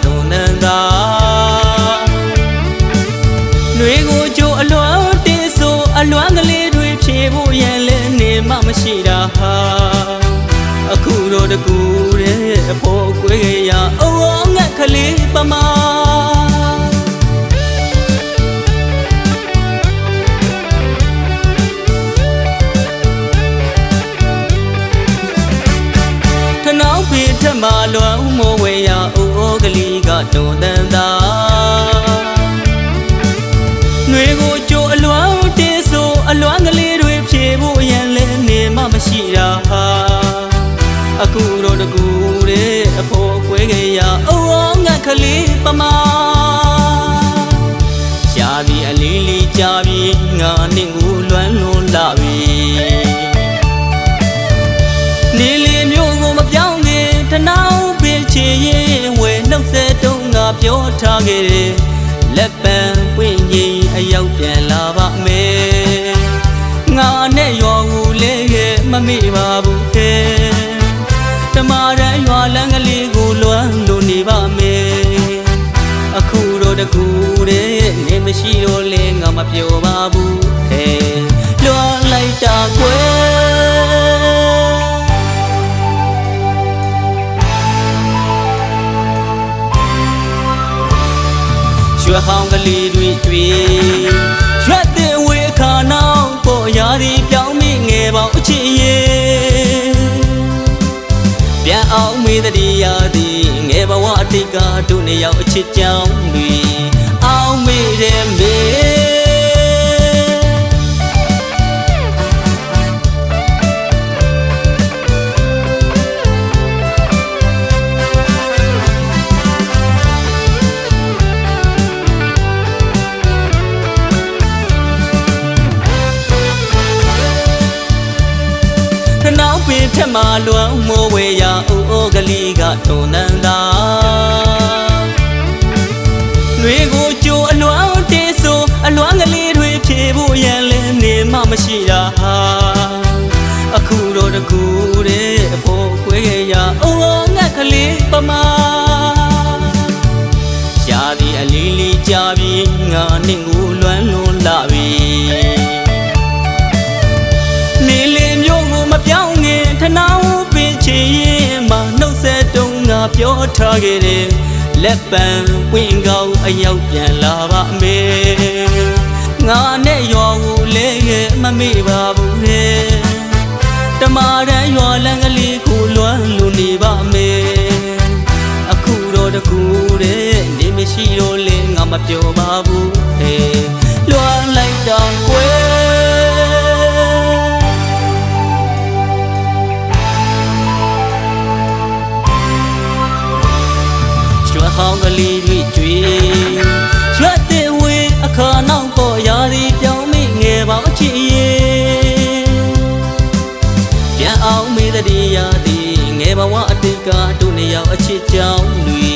တုံနန်းသာຫນွေကိုကြိုအလွမ်းတင်းဆိုအလွမ်းကလေးတွေဖြေဖို့ရန်လဲနေမှမရှိတာဟာအခုတော့တကူတဲ့အဖို့ကွေးရအော်ငှက်ကလေးပမာထမလွမ်းမိုးဝေရအိုးကလေးကတုံတန်သာຫນွေကိုကြိုအလွမ်းတင်းဆိုအလွမ်းကလေးတွေဖြေဖို့ရန်လဲနေမှမရှိတာဟာအခုတော့တကူတဲ့အဖို့ကွေးကြရအိုးငှက်ကလေးပမာရှားပြီးအလေးလေးကြပြီးငါနဲ့ကိုလွမ်းလွန်လာပြီနေလေမျိုးကိုမပြောင်းတနောက်ပင်ချင်ရင်ဝယ်နှုတ်ဆက်တုံးငါပြောထားခဲ့တယ်လက်ပံပွင့်ကြီးအရောက်ပြန်လာပါမယ်ငါနဲ့ရွာကိုလေးရဲ့မမေ့ပါဘူးခဲတမရန်ရွာလမ်းကလေးကိုလွမ်းလို့နေပါမယ်အခုတော့တကူတဲ့နေမရှိတော့လေငါမပြောပါဘူးခဲလွမ်းလိုက်တာကွယ်ရွှေဟောင်းကလေးတွေတွေ့ရွှေတဲ့ဝေခါနောက်ပေါ်ရာဒီပြောင်းမိငယ်ပေါင်းအချစ်ရဲ့ပြန်အောင်မေးတည်းရာဒီငယ်ဘဝအတိတ်ကတို့နှစ်ယောက်အချစ်ကြောင်းတွေအောင်မေးတယ်မေနောက်ပင်ထက်မှလွမ်းမိုးဝေရအိုးကလေးကတုံနန်းသာຫນွေကိုကြိုအလွမ်းတင်းဆိုအလွမ်းကလေးတွေဖြေဖို့ရန်လဲနေမှမရှိတာဟာအခုတော့တကူတဲ့အဖို့ကွေးရအိုးငှက်ကလေးပမာရှားဒီအလေးလေးကြပြီးငါနဲ့ကိုလွမ်းလွန်လာပြီနေလေမျိုးကိုမပြောင်းခင်ထနောက်ပင်ချင်ရင်မနှုတ်ဆက်တုံးငါပြောထားခဲ့တယ်လက်ပံပွင့်ကောင်းအရောက်ပြန်လာပါမယ်ငါနဲ့ရွာကိုလေးရဲ့မမေ့ပါဘူးလေတမရန်ရွာလမ်းကလေးကိုလွမ်းလို့နေပါမယ်အခုတော့တကူတဲ့နေမရှိတော့လေငါမပြောပါဘူးဟဲ့လွမ်းလိုက်တာကွယ်ဟောင်းကလေးတွေတွေ့ရွှတ်တဲ့ဝေးအခါနောက်ပေါ်ရာဒီပြောင်းမိငယ်ပေါင်းအချစ်ရဲ့ပြန်အောင်မေးတည်းရာဒီငယ်ဘဝအတိတ်ကတို့နှစ်ယောက်အချစ်ကြောင်းတွေ